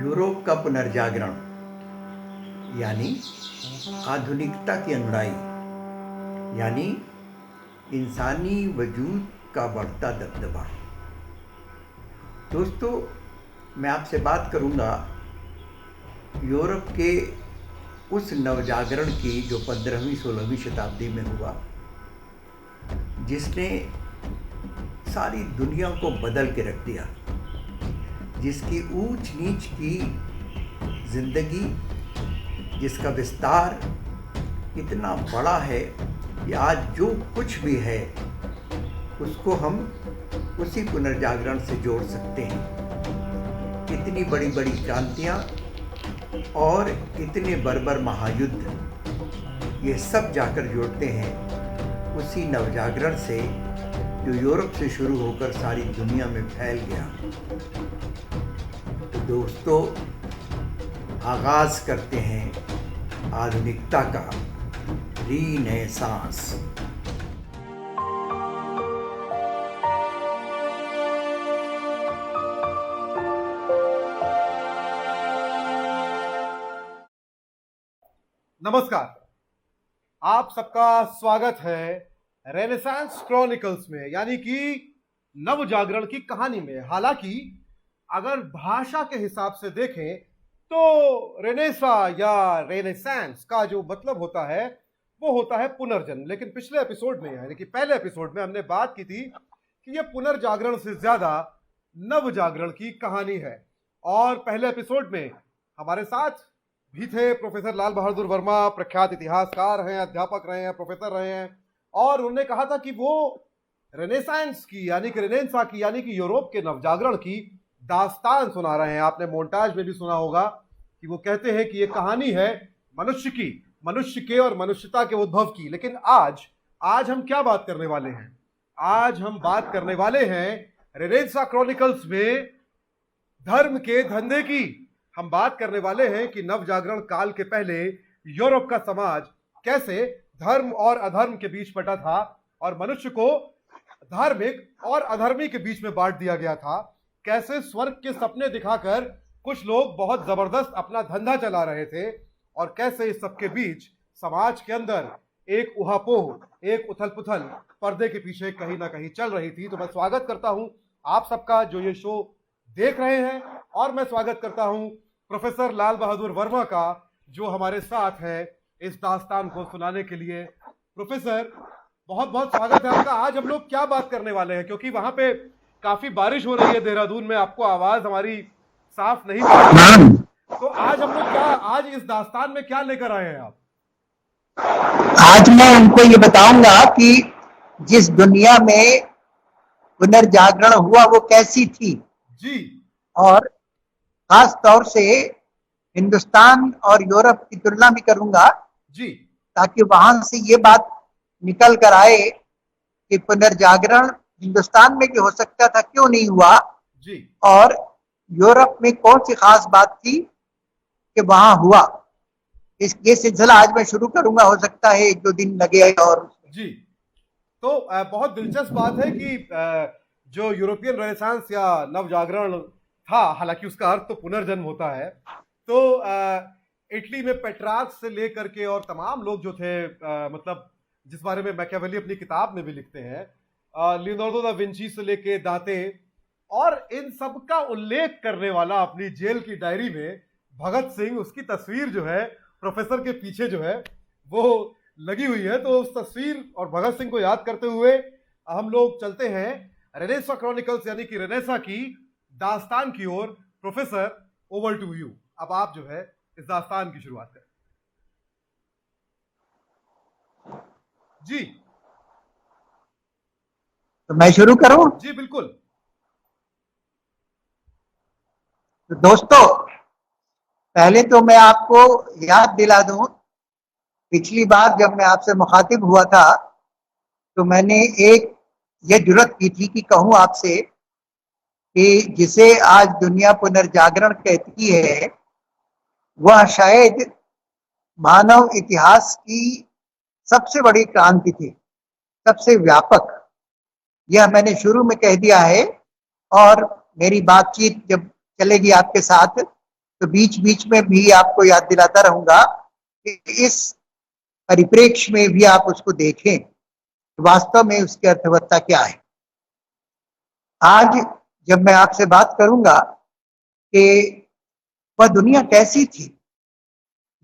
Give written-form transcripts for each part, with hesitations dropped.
Europe का पुनर्जागरण यानी आधुनिकता की अनुयायी यानी इंसानी वजूद का बढ़ता दबदबा। दोस्तों, मैं आपसे बात करूंगा यूरोप के उस नवजागरण की जो 15वीं-16वीं शताब्दी में हुआ, जिसने सारी दुनिया को बदल के रख दिया, जिसकी ऊंच नीच की जिंदगी, जिसका विस्तार इतना बड़ा है कि आज जो कुछ भी है उसको हम उसी पुनर्जागरण से जोड़ सकते हैं। इतनी बड़ी बड़ी क्रांतियाँ और इतने बर्बर महायुद्ध, ये सब जाकर जोड़ते हैं उसी नवजागरण से जो यूरोप से शुरू होकर सारी दुनिया में फैल गया। तो दोस्तों, आगाज़ करते हैं आधुनिकता का रीनेसांस। नमस्कार, आप सबका स्वागत है रेनेसांस क्रॉनिकल्स में, यानी कि नव जागरण की कहानी में। हालांकि अगर भाषा के हिसाब से देखें तो रेनेसा या रेनेसांस का जो मतलब होता है वो होता है पुनर्जन्म। लेकिन पिछले एपिसोड में, यानी कि पहले एपिसोड में, हमने बात की थी कि यह पुनर्जागरण से ज्यादा नव जागरण की कहानी है। और पहले एपिसोड में हमारे साथ भी थे प्रोफेसर लाल बहादुर वर्मा, प्रख्यात इतिहासकार हैं, अध्यापक रहे हैं, प्रोफेसर रहे हैं। और उन्होंने कहा था कि वो रेनेसांस की यानी कि रेनेसा की यानी कि यूरोप के नवजागरण की दास्तान सुना रहे हैं। आपने मोन्टाज में भी सुना होगा कि वो कहते हैं कि ये कहानी है मनुष्य की, मनुष्य के और मनुष्यता के उद्भव की। लेकिन आज हम क्या बात करने वाले हैं? आज हम बात करने वाले हैं रेनेसा क्रॉनिकल्स में धर्म के धंधे की। हम बात करने वाले हैं कि नवजागरण काल के पहले यूरोप का समाज कैसे धर्म और अधर्म के बीच बटा था और मनुष्य को धार्मिक और अधर्मी के बीच में बांट दिया गया था। कैसे स्वर्ग के सपने दिखाकर कुछ लोग बहुत जबरदस्त अपना धंधा चला रहे थे और कैसे इस सबके बीच समाज के अंदर एक उहापोह, एक उथल पुथल पर्दे के पीछे कहीं ना कहीं चल रही थी। तो मैं स्वागत करता हूं आप सबका जो ये शो देख रहे हैं, और मैं स्वागत करता हूं प्रोफेसर लाल बहादुर वर्मा का जो हमारे साथ है इस दास्तान को सुनाने के लिए। प्रोफेसर, बहुत बहुत स्वागत है आपका। आज हम लोग क्या बात करने वाले हैं, क्योंकि वहां पे काफी बारिश हो रही है देहरादून में, आपको आवाज हमारी साफ नहीं आ रही है। तो आज हम लोग आज इस दास्तान में क्या लेकर आए हैं आप? आज मैं उनको ये बताऊंगा कि जिस दुनिया में पुनर्जागरण हुआ वो कैसी थी जी, और खास तौर से हिंदुस्तान और यूरोप की तुलना भी करूंगा जी, ताकि वहां से ये बात निकल कर आए कि पुनर्जागरण हिंदुस्तान में भी हो सकता था, क्यों नहीं हुआ जी, और यूरोप में कौन सी खास बात थी कि वहां हुआ। ये सिलसिला आज मैं शुरू करूंगा, हो सकता है 1-2 दिन लगे। और जी, तो बहुत दिलचस्प बात है कि जो यूरोपियन रेनेसांस या नवजागरण था, हालांकि उसका अर्थ तो पुनर्जन्म होता है, तो इटली में पेट्रार्क से लेकर के और तमाम लोग जो थे, मतलब जिस बारे में मैकियावेली अपनी किताब में भी लिखते हैं, लियोनार्डो दा विंची से लेके दांते, और इन सब का उल्लेख करने वाला अपनी जेल की डायरी में भगत सिंह, उसकी तस्वीर जो है प्रोफेसर के पीछे जो है वो लगी हुई है। तो उस तस्वीर और भगत सिंह को याद करते हुए हम लोग चलते हैं रेनेसा क्रॉनिकल्स यानी कि रेनेसा की दास्तान की ओर। Professor, over to you. अब आप जो है इस दास्तान की शुरुआत करें। जी, तो मैं शुरू करूं? जी बिल्कुल। तो दोस्तों, पहले तो मैं आपको याद दिला दूं, पिछली बार जब मैं आपसे मुखातिब हुआ था तो मैंने एक ये जुर्रत की थी कि कहूं आपसे कि जिसे आज दुनिया पुनर्जागरण कहती है वह शायद मानव इतिहास की सबसे बड़ी क्रांति थी, सबसे व्यापक। यह मैंने शुरू में कह दिया है और मेरी बातचीत जब चलेगी आपके साथ तो बीच बीच में भी आपको याद दिलाता रहूंगा कि इस परिप्रेक्ष्य में भी आप उसको देखें, वास्तव में उसकी अर्थवत्ता क्या है। आज जब मैं आपसे बात करूंगा कि वह दुनिया कैसी थी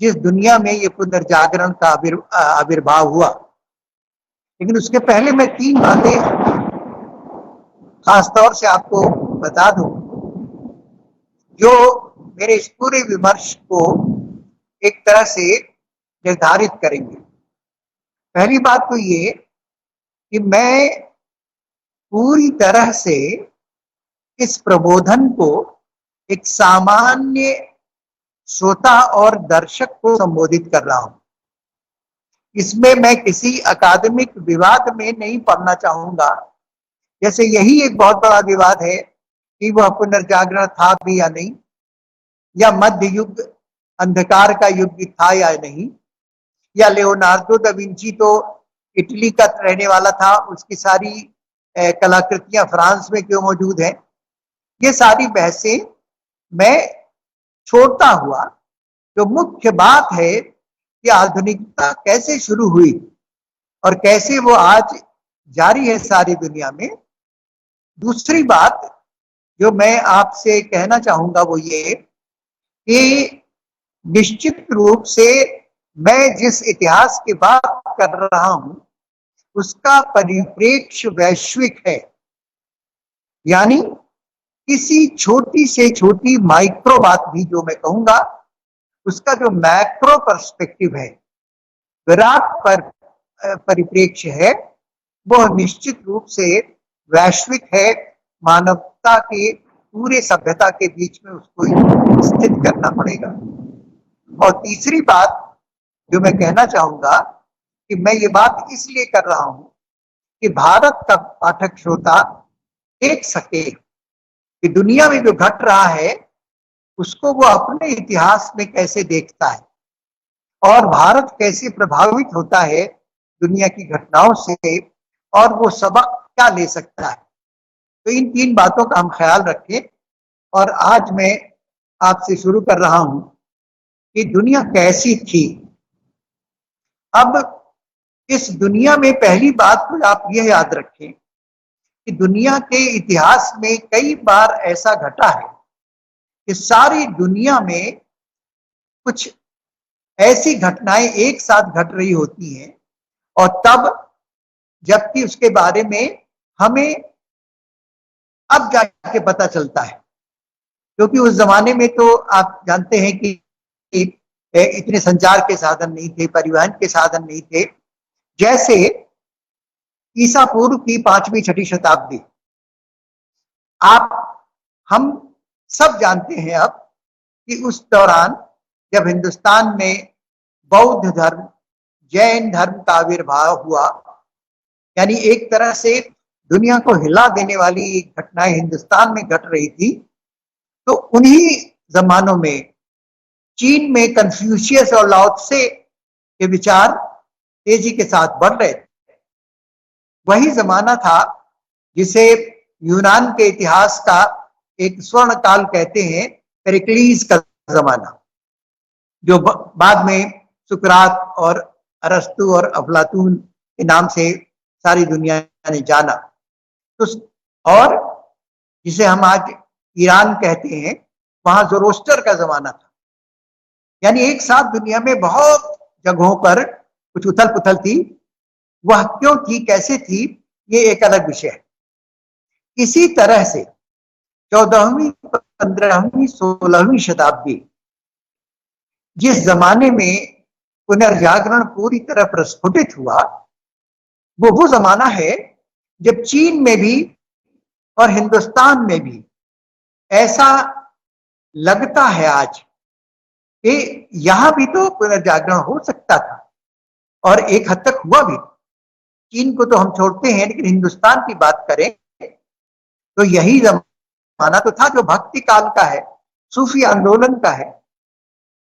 जिस दुनिया में ये पुनर्जागरण का आविर्भाव हुआ, लेकिन उसके पहले मैं 3 बातें खासतौर से आपको बता दूं जो मेरे इस पूरे विमर्श को एक तरह से निर्धारित करेंगे। पहली बात तो ये कि मैं पूरी तरह से इस प्रबोधन को एक सामान्य श्रोता और दर्शक को संबोधित कर रहा हूं। इसमें मैं किसी अकादमिक विवाद में नहीं पड़ना चाहूंगा। जैसे यही एक बहुत बड़ा विवाद है कि वह पुनर्जागरण था भी या नहीं, या मध्य युग अंधकार का युग था या नहीं, या लियोनार्डो दा विंची तो इटली का रहने वाला था, उसकी सारी कलाकृतियां फ्रांस में क्यों मौजूद हैं। ये सारी बहसें मैं छोड़ता हुआ जो मुख्य बात है कि आधुनिकता कैसे शुरू हुई और कैसे वो आज जारी है सारी दुनिया में। दूसरी बात जो मैं आपसे कहना चाहूंगा वो ये कि निश्चित रूप से मैं जिस इतिहास की बात कर रहा हूं उसका परिप्रेक्ष्य वैश्विक है, यानी किसी छोटी से छोटी माइक्रो बात भी जो मैं कहूंगा उसका जो मैक्रो पर्सपेक्टिव है, विराट परिप्रेक्ष्य है, वह निश्चित रूप से वैश्विक है। मानवता के पूरे सभ्यता के बीच में उसको स्थित करना पड़ेगा। और तीसरी बात जो मैं कहना चाहूंगा कि मैं ये बात इसलिए कर रहा हूं कि भारत का पाठक श्रोता देख सके कि दुनिया में जो घट रहा है उसको वो अपने इतिहास में कैसे देखता है और भारत कैसे प्रभावित होता है दुनिया की घटनाओं से और वो सबक क्या ले सकता है। तो इन 3 बातों का हम ख्याल रखें। और आज मैं आपसे शुरू कर रहा हूं कि दुनिया कैसी थी। अब इस दुनिया में पहली बात तो आप यह याद रखें कि दुनिया के इतिहास में कई बार ऐसा घटा है कि सारी दुनिया में कुछ ऐसी घटनाएं एक साथ घट रही होती हैं और तब जबकि उसके बारे में हमें अब जाके पता चलता है, क्योंकि उस जमाने में तो आप जानते हैं कि इतने संचार के साधन नहीं थे, परिवहन के साधन नहीं थे। जैसे ईसा पूर्व की 5वीं 6वीं शताब्दी, हम सब जानते हैं अब कि उस दौरान जब हिंदुस्तान में बौद्ध धर्म, जैन धर्म का आविर्भाव हुआ, यानी एक तरह से दुनिया को हिला देने वाली घटनाएं हिंदुस्तान में घट रही थी, तो उन्हीं जमानों में चीन में कन्फ्यूशियस और लाओ त्से के विचार तेजी के साथ बढ़ रहे थे। वही जमाना था जिसे यूनान के इतिहास का एक स्वर्ण काल कहते हैं, पेरिक्लीस का जमाना, जो बाद में सुकरात और अरस्तु और अफलातून के नाम से सारी दुनिया ने जाना। तो और जिसे हम आज ईरान कहते हैं, वहां ज़ोरोस्टर का जमाना था। यानी एक साथ दुनिया में बहुत जगहों पर कुछ उथल पुथल थी। वह क्यों थी, कैसे थी, ये एक अलग विषय है। इसी तरह से 14वीं 15वीं 16वीं शताब्दी, जिस जमाने में पुनर्जागरण पूरी तरह प्रस्फुटित हुआ, वो जमाना है जब चीन में भी और हिंदुस्तान में भी ऐसा लगता है आज कि यहां भी तो पुनर्जागरण हो सकता था और एक हद तक हुआ भी। चीन को तो हम छोड़ते हैं, लेकिन हिंदुस्तान की बात करें तो यही जमाना तो था जो भक्ति काल का है, सूफी आंदोलन का है।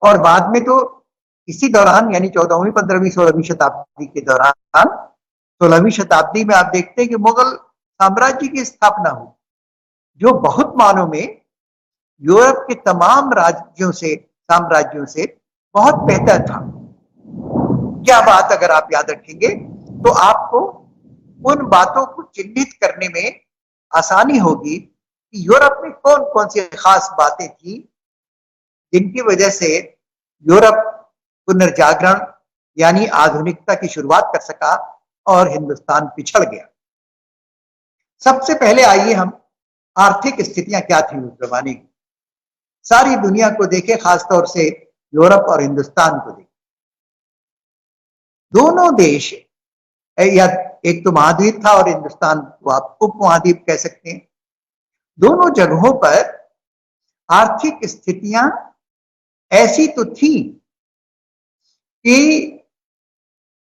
और बाद में तो इसी दौरान, यानी 14वीं 15वीं 16वीं शताब्दी के दौरान, 16वीं शताब्दी में आप देखते हैं कि मुगल साम्राज्य की स्थापना हुई, जो बहुत मानों में यूरोप के तमाम राज्यों से, साम्राज्यों से बहुत बेहतर था। क्या बात अगर आप याद रखेंगे तो आपको उन बातों को चिन्हित करने में आसानी होगी कि यूरोप में कौन कौन सी खास बातें थी जिनकी वजह से यूरोप पुनर्जागरण यानी आधुनिकता की शुरुआत कर सका और हिंदुस्तान पिछड़ गया। सबसे पहले आइए हम आर्थिक स्थितियां क्या थी उस जमाने की, सारी दुनिया को देखें, खासतौर से यूरोप और हिंदुस्तान को देखें। दोनों देश, या एक तो महाद्वीप था और हिंदुस्तान को आप उपमहाद्वीप कह सकते हैं, दोनों जगहों पर आर्थिक स्थितियां ऐसी तो थी कि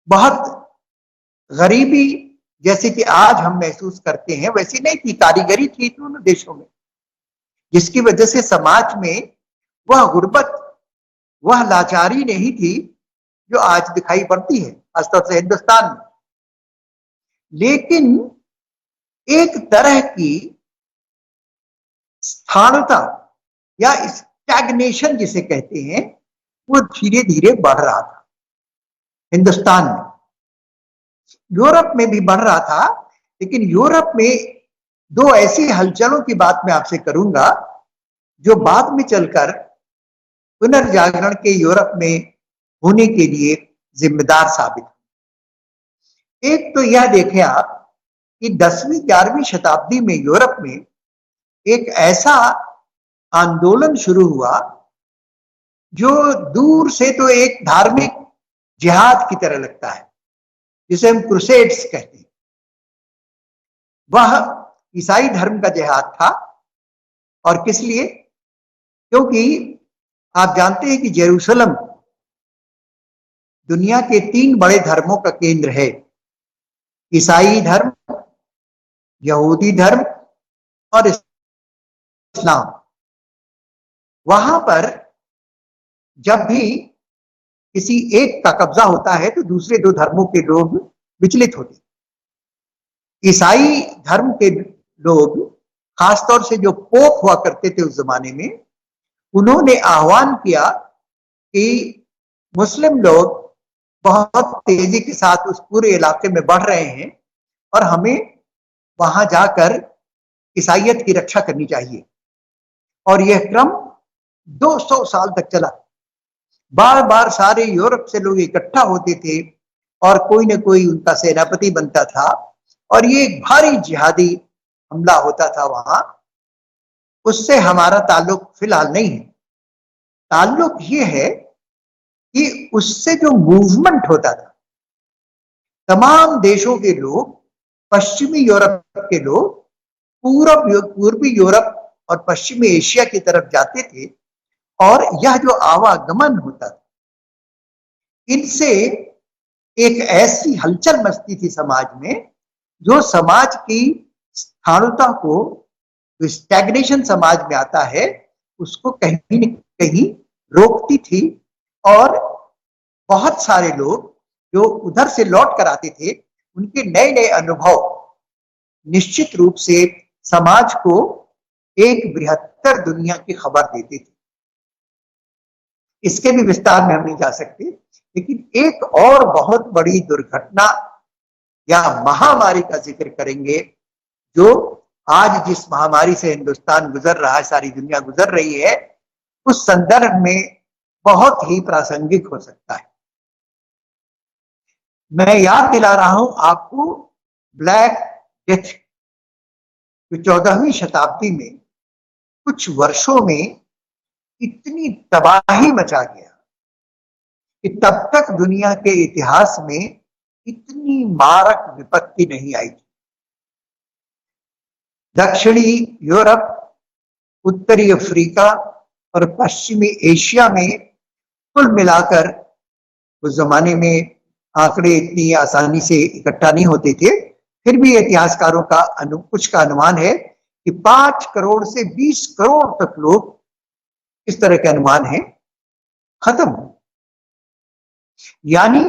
बहुत गरीबी जैसे कि आज हम महसूस करते हैं वैसी नहीं थी, कारीगरी थी दोनों देशों में, जिसकी वजह से समाज में वह गुर्बत, वह लाचारी नहीं थी जो आज दिखाई पड़ती है, खासतौर से हिंदुस्तान में। लेकिन एक तरह की स्थाणुता या स्टैग्नेशन जिसे कहते हैं, वो धीरे धीरे बढ़ रहा था हिंदुस्तान में। यूरोप में भी बढ़ रहा था, लेकिन यूरोप में दो ऐसी हलचलों की बात मैं आपसे करूंगा जो बाद में चलकर पुनर्जागरण के यूरोप में होने के लिए जिम्मेदार साबित हुई। एक तो यह देखें आप कि 10वीं 11वीं शताब्दी में यूरोप में एक ऐसा आंदोलन शुरू हुआ जो दूर से तो एक धार्मिक जिहाद की तरह लगता है, जिसे हम क्रूसेड्स कहते हैं। वह ईसाई धर्म का जिहाद था। और किस लिए? क्योंकि आप जानते हैं कि जेरूसलम दुनिया के 3 बड़े धर्मों का केंद्र है, ईसाई धर्म, यहूदी धर्म और इस्लाम। वहां पर जब भी किसी एक का कब्जा होता है तो दूसरे 2 धर्मों के लोग विचलित होते। ईसाई धर्म के लोग, खासतौर से जो पोप हुआ करते थे उस जमाने में, उन्होंने आह्वान किया कि मुस्लिम लोग बहुत तेजी के साथ उस पूरे इलाके में बढ़ रहे हैं और हमें वहां जाकर ईसाइयत की रक्षा करनी चाहिए। और यह क्रम 200 साल तक चला। बार बार सारे यूरोप से लोग इकट्ठा होते थे और कोई ना कोई उनका सेनापति बनता था और ये एक भारी जिहादी हमला होता था वहां। उससे हमारा ताल्लुक फिलहाल नहीं है। ताल्लुक ये है कि उससे जो मूवमेंट होता था, तमाम देशों के लोग, पश्चिमी यूरोप के लोग पूर्वी यूरोप और पश्चिमी एशिया की तरफ जाते थे और यह जो आवागमन होता था, इनसे एक ऐसी हलचल मचती थी समाज में जो समाज की स्थाणुता को, जो स्टैग्नेशन समाज में आता है, उसको कहीं न कहीं रोकती थी। और बहुत सारे लोग जो उधर से लौट कर आते थे, उनके नए नए अनुभव निश्चित रूप से समाज को एक बृहत्तर दुनिया की खबर देते थे। इसके भी विस्तार में हम नहीं जा सकते, लेकिन एक और बहुत बड़ी दुर्घटना या महामारी का जिक्र करेंगे जो आज जिस महामारी से हिंदुस्तान गुजर रहा है, सारी दुनिया गुजर रही है, उस संदर्भ में बहुत ही प्रासंगिक हो सकता है। मैं याद दिला रहा हूं आपको ब्लैक डेथ, जो 14वीं शताब्दी में कुछ वर्षों में इतनी तबाही मचा गया कि तब तक दुनिया के इतिहास में इतनी मारक विपत्ति नहीं आई थी। दक्षिणी यूरोप, उत्तरी अफ्रीका और पश्चिमी एशिया में कुल मिलाकर उस जमाने में आंकड़े इतनी आसानी से इकट्ठा नहीं होते थे, फिर भी इतिहासकारों का कुछ का अनुमान है कि 5 करोड़ से 20 करोड़ तक लोग, इस तरह के अनुमान है, खत्म हो। यानी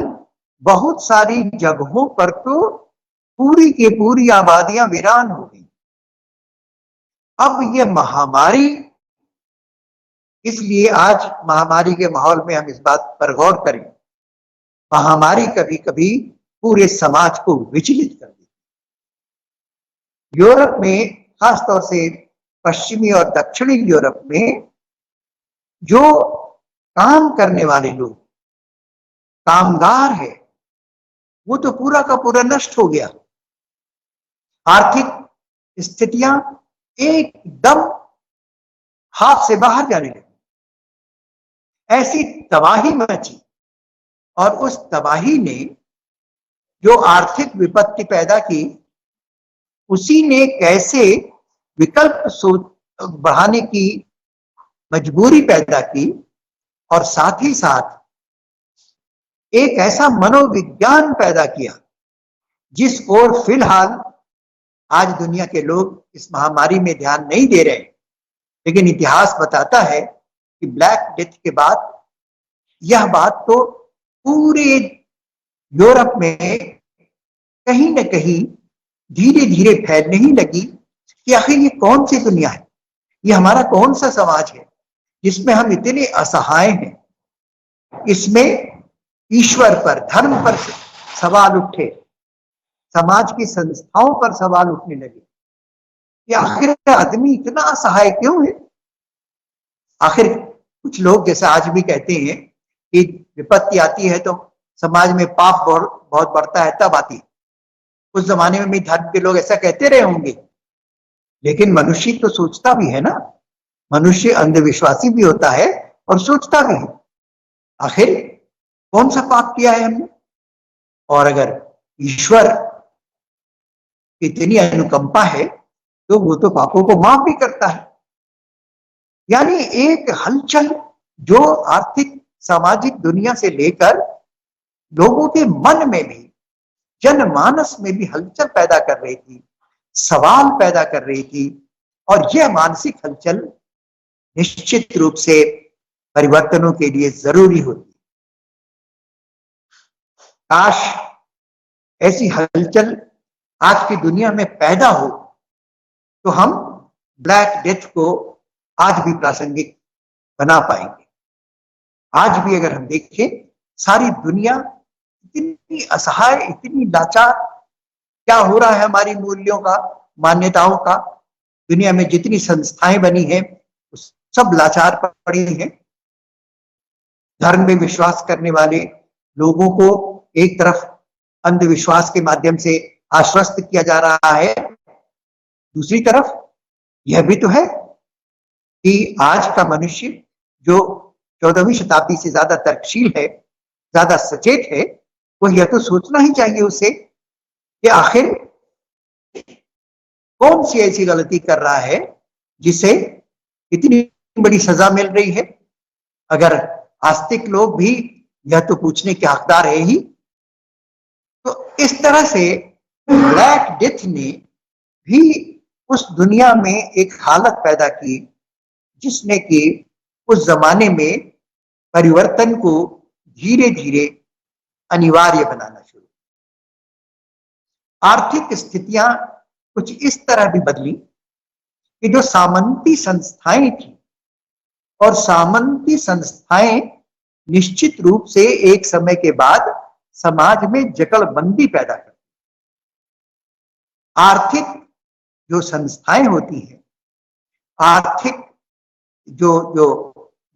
बहुत सारी जगहों पर तो पूरी की पूरी आबादियां वीरान हो गई। अब ये महामारी इसलिए आज महामारी के माहौल में हम इस बात पर गौर करें। महामारी कभी कभी पूरे समाज को विचलित कर देती। यूरोप में, खासतौर से पश्चिमी और दक्षिणी यूरोप में, जो काम करने वाले लोग, कामगार है, वो तो पूरा का पूरा नष्ट हो गया। आर्थिक स्थितियां एकदम हाथ से बाहर जाने लगी। ऐसी तबाही मची, और उस तबाही ने जो आर्थिक विपत्ति पैदा की, उसी ने कैसे विकल्प बढ़ाने की मजबूरी पैदा की, और साथ ही साथ एक ऐसा मनोविज्ञान पैदा किया जिस ओर फिलहाल आज दुनिया के लोग इस महामारी में ध्यान नहीं दे रहे। लेकिन इतिहास बताता है कि ब्लैक डेथ के बाद यह बात तो पूरे यूरोप में कहीं न कहीं धीरे धीरे फैलने ही लगी कि आखिर ये कौन सी दुनिया है, ये हमारा कौन सा समाज है जिसमें हम इतने असहाय हैं। इसमें ईश्वर पर, धर्म पर सवाल उठे, समाज की संस्थाओं पर सवाल उठने लगे कि आखिर आदमी इतना असहाय क्यों है। आखिर कुछ लोग जैसे आज भी कहते हैं कि विपत्ति आती है तो समाज में पाप बहुत बढ़ता है, तब आती है। उस जमाने में भी धर्म के लोग ऐसा कहते रहे होंगे, लेकिन मनुष्य तो सोचता भी है ना। मनुष्य अंधविश्वासी भी होता है और सोचता भी है, आखिर कौन सा पाप किया है हमने। और अगर ईश्वर की इतनी अनुकंपा है तो वो तो पापों को माफ भी करता है। यानी एक हलचल जो आर्थिक सामाजिक दुनिया से लेकर लोगों के मन में भी, जनमानस में भी हलचल पैदा कर रही थी, सवाल पैदा कर रही थी। और यह मानसिक हलचल निश्चित रूप से परिवर्तनों के लिए जरूरी होती। काश ऐसी हलचल आज की दुनिया में पैदा हो तो हम ब्लैक डेथ को आज भी प्रासंगिक बना पाएंगे। आज भी अगर हम देखें, सारी दुनिया इतनी असहाय, इतनी लाचार, क्या हो रहा है हमारी मूल्यों का, मान्यताओं का। दुनिया में जितनी संस्थाएं बनी हैं सब लाचार पड़ी हैं। धर्म में विश्वास करने वाले लोगों को एक तरफ अंधविश्वास के माध्यम से आश्वस्त किया जा रहा है, दूसरी तरफ यह भी तो है कि आज का मनुष्य जो 14वीं शताब्दी से ज्यादा तर्कशील है, ज्यादा सचेत है, वो यह तो सोचना ही चाहिए उसे कि आखिर कौन सी ऐसी गलती कर रहा है जिसे इतनी बड़ी सजा मिल रही है। अगर आस्तिक लोग भी यह तो पूछने के हकदार है ही। तो इस तरह से ब्लैक डेथ ने भी उस दुनिया में एक हालत पैदा की जिसने कि उस जमाने में परिवर्तन को धीरे धीरे अनिवार्य बनाना शुरू। आर्थिक स्थितियां कुछ इस तरह भी बदली कि जो सामंती संस्थाएं थी, और सामंती संस्थाएं निश्चित रूप से एक समय के बाद समाज में जकड़बंदी पैदा करती। आर्थिक जो संस्थाएं होती हैं, आर्थिक जो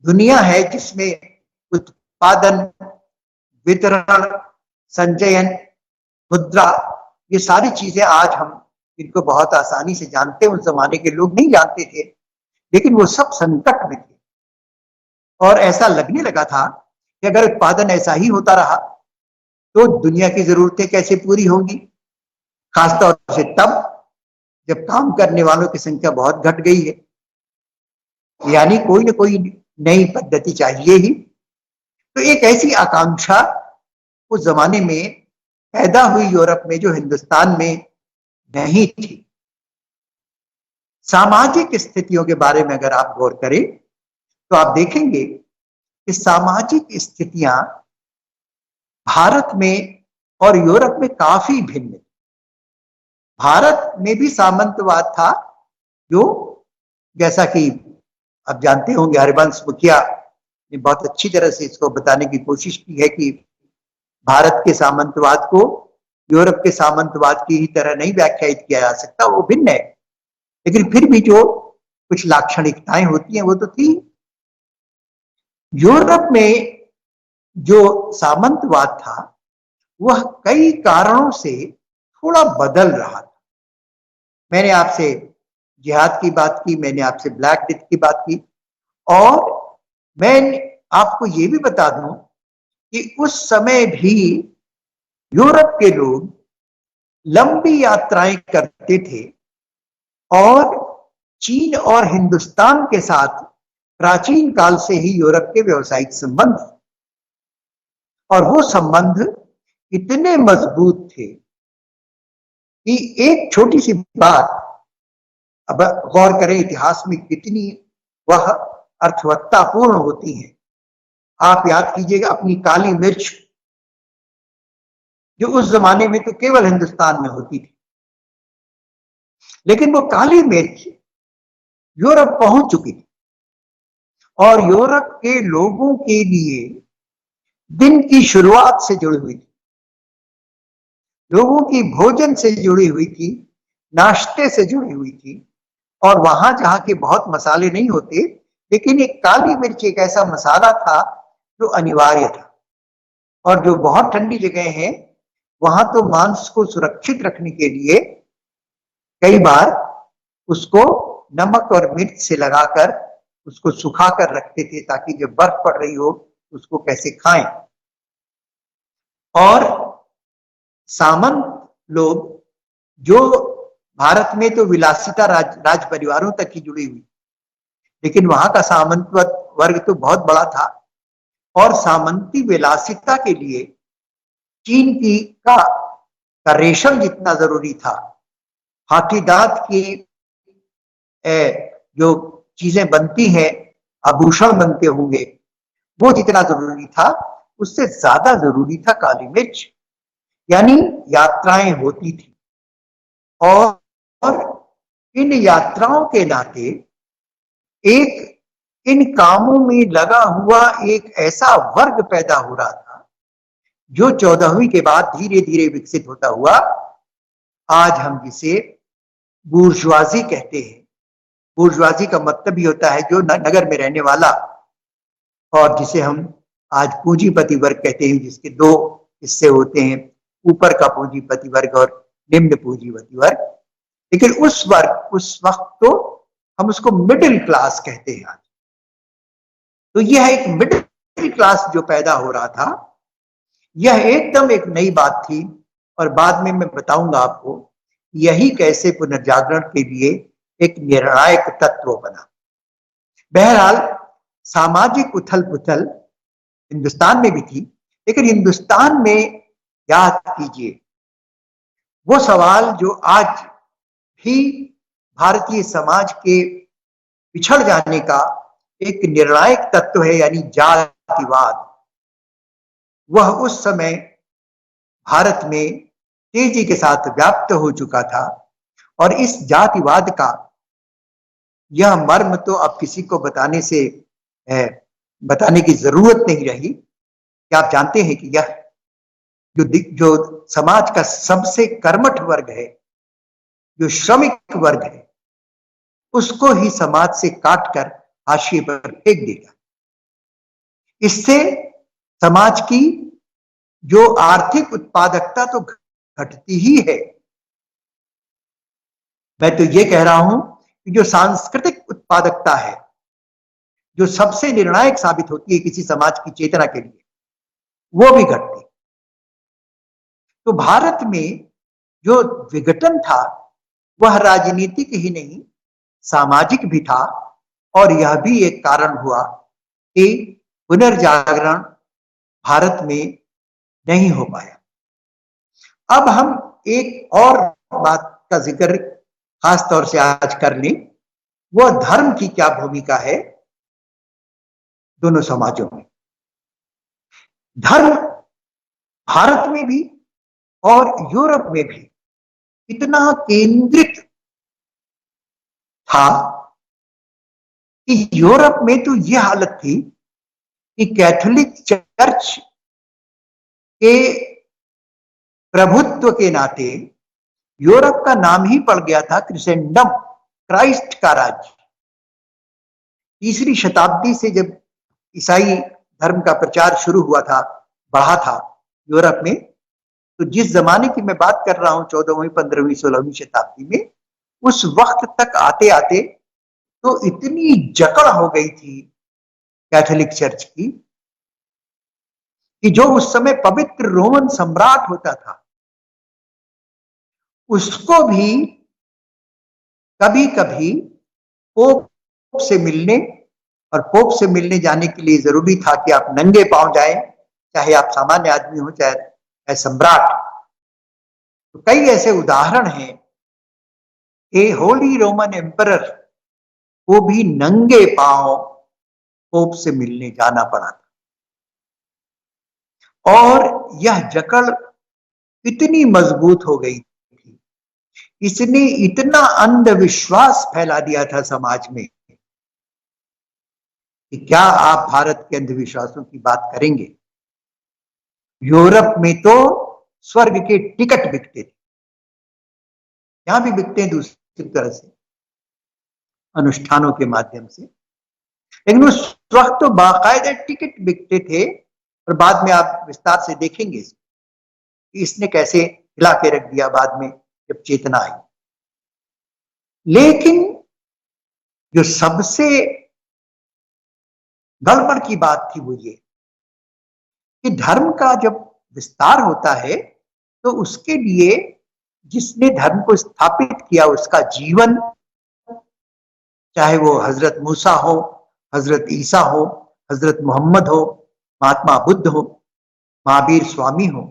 दुनिया है जिसमें उत्पादन, वितरण, संचयन, मुद्रा, ये सारी चीजें आज हम इनको बहुत आसानी से जानते हैं, उस जमाने के लोग नहीं जानते थे। लेकिन वो सब संकट में थे और ऐसा लगने लगा था कि अगर उत्पादन ऐसा ही होता रहा तो दुनिया की जरूरतें कैसे पूरी होंगी, खासतौर से तब जब काम करने वालों की संख्या बहुत घट गई है। यानी कोई ना कोई नई पद्धति चाहिए ही। तो एक ऐसी आकांक्षा उस जमाने में पैदा हुई यूरोप में जो हिंदुस्तान में नहीं थी। सामाजिक स्थितियों के बारे में अगर आप गौर करें तो आप देखेंगे कि सामाजिक स्थितियां भारत में और यूरोप में काफी भिन्न थी। भारत में भी सामंतवाद था, जो जैसा कि आप जानते होंगे हरिवंश मुखिया ने बहुत अच्छी तरह से इसको बताने की कोशिश की है कि भारत के सामंतवाद को यूरोप के सामंतवाद की ही तरह नहीं व्याख्यायित किया जा सकता, वो भिन्न है, लेकिन फिर भी जो कुछ लाक्षणिकताएं होती हैं वो तो थी। यूरोप में जो सामंतवाद था वह कई कारणों से थोड़ा बदल रहा था। मैंने आपसे जिहाद की बात की, मैंने आपसे ब्लैक डेथ की बात की, और मैं आपको ये भी बता दूं कि उस समय भी यूरोप के लोग लंबी यात्राएं करते थे और चीन और हिंदुस्तान के साथ प्राचीन काल से ही यूरोप के व्यवसायिक संबंध, और वो संबंध इतने मजबूत थे कि एक छोटी सी बात, अब गौर करें इतिहास में कितनी वह अर्थवत्तापूर्ण होती है। आप याद कीजिएगा अपनी काली मिर्च, जो उस जमाने में तो केवल हिंदुस्तान में होती थी, लेकिन वो काली मिर्च यूरोप पहुंच चुकी थी और यूरोप के लोगों के लिए दिन की शुरुआत से जुड़ी हुई थी, लोगों की भोजन से जुड़ी हुई थी, नाश्ते से जुड़ी हुई थी। और वहां जहां के बहुत मसाले नहीं होते, लेकिन एक काली मिर्च एक ऐसा मसाला था जो अनिवार्य था। और जो बहुत ठंडी जगह है वहां तो मांस को सुरक्षित रखने के लिए कई बार उसको नमक और मिर्च से लगाकर उसको सुखा कर रखते थे ताकि जब बर्फ पड़ रही हो उसको कैसे खाएं। और सामंत लोग जो भारत में तो विलासिता राज परिवारों तक ही जुड़ी हुई, लेकिन वहां का सामंत वर्ग तो बहुत बड़ा था और सामंती विलासिता के लिए चीन का रेशम जितना जरूरी था, हाथी दांत की जो चीजें बनती हैं, आभूषण बनते होंगे, वो जितना जरूरी था उससे ज्यादा जरूरी था काली मिर्च। यानी यात्राएं होती थी और इन यात्राओं के नाते एक इन कामों में लगा हुआ एक ऐसा वर्ग पैदा हो रहा था जो 14वीं के बाद धीरे धीरे विकसित होता हुआ आज हम जिसे बूर्जुआजी कहते हैं। बूर्जुआजी का मतलब ही होता है जो नगर में रहने वाला, और जिसे हम आज पूंजीपति वर्ग कहते हैं, जिसके दो हिस्से होते हैं, ऊपर का पूंजीपति वर्ग और निम्न पूंजीपति वर्ग। लेकिन उस वक्त तो हम उसको मिडिल क्लास कहते हैं आज। तो यह एक मिडिल क्लास जो पैदा हो रहा था, यह एकदम एक नई बात थी और बाद में मैं बताऊंगा आपको यही कैसे पुनर्जागरण के लिए एक निर्णायक तत्व बना। बहरहाल सामाजिक उथल पुथल हिंदुस्तान में भी थी, लेकिन हिंदुस्तान में याद कीजिए वो सवाल जो आज भी भारतीय समाज के पिछड़ जाने का एक निर्णायक तत्व है, यानी जातिवाद। वह उस समय भारत में तेजी के साथ व्याप्त हो चुका था और इस जातिवाद का यह मर्म तो अब किसी को बताने की जरूरत नहीं रही कि आप जानते हैं कि यह जो समाज का सबसे कर्मठ वर्ग है, जो श्रमिक वर्ग है, उसको ही समाज से काटकर हाशिए पर फेंक देगा। इससे समाज की जो आर्थिक उत्पादकता तो घटती ही है, मैं तो ये कह रहा हूं कि जो सांस्कृतिक उत्पादकता है, जो सबसे निर्णायक साबित होती है किसी समाज की चेतना के लिए, वो भी घटती। तो भारत में जो विघटन था वह राजनीतिक ही नहीं सामाजिक भी था, और यह भी एक कारण हुआ कि पुनर्जागरण भारत में नहीं हो पाया। अब हम एक और बात का जिक्र खास तौर से आज कर लें, वह धर्म की क्या भूमिका है दोनों समाजों में। धर्म भारत में भी और यूरोप में भी इतना केंद्रित था कि यूरोप में तो यह हालत थी कि कैथोलिक चर्च के प्रभुत्व के नाते यूरोप का नाम ही पड़ गया था क्रिसेंडम, क्राइस्ट का राज्य। तीसरी शताब्दी से जब ईसाई धर्म का प्रचार शुरू हुआ था, बढ़ा था यूरोप में, तो जिस जमाने की मैं बात कर रहा हूं 14वीं, 15वीं, 16वीं शताब्दी में, उस वक्त तक आते आते तो इतनी जकड़ हो गई थी कैथोलिक चर्च की कि जो उस समय पवित्र रोमन सम्राट होता था उसको भी कभी कभी पोप से मिलने, और पोप से मिलने जाने के लिए जरूरी था कि आप नंगे पांव जाएं, चाहे आप सामान्य आदमी हो चाहे सम्राट। तो कई ऐसे उदाहरण हैं, ए होली रोमन एम्परर को भी नंगे पांव पोप से मिलने जाना पड़ा था। और यह जकड़ इतनी मजबूत हो गई थी, इसने इतना अंधविश्वास फैला दिया था समाज में कि क्या आप भारत के अंधविश्वासों की बात करेंगे। यूरोप में तो स्वर्ग के टिकट बिकते थे, यहां भी बिकते हैं दूसरी तरह से, अनुष्ठानों के माध्यम से, लेकिन उस वक्त तो बाकायदे टिकट बिकते थे। और बाद में आप विस्तार से देखेंगे कि इसने कैसे हिला के रख दिया बाद में जब चेतना आई। लेकिन जो सबसे गड़बड़ की बात थी वो ये कि धर्म का जब विस्तार होता है तो उसके लिए जिसने धर्म को स्थापित किया उसका जीवन, चाहे वो हजरत मूसा हो, हजरत ईसा हो, हजरत मोहम्मद हो, महात्मा बुद्ध हो, महावीर स्वामी हो,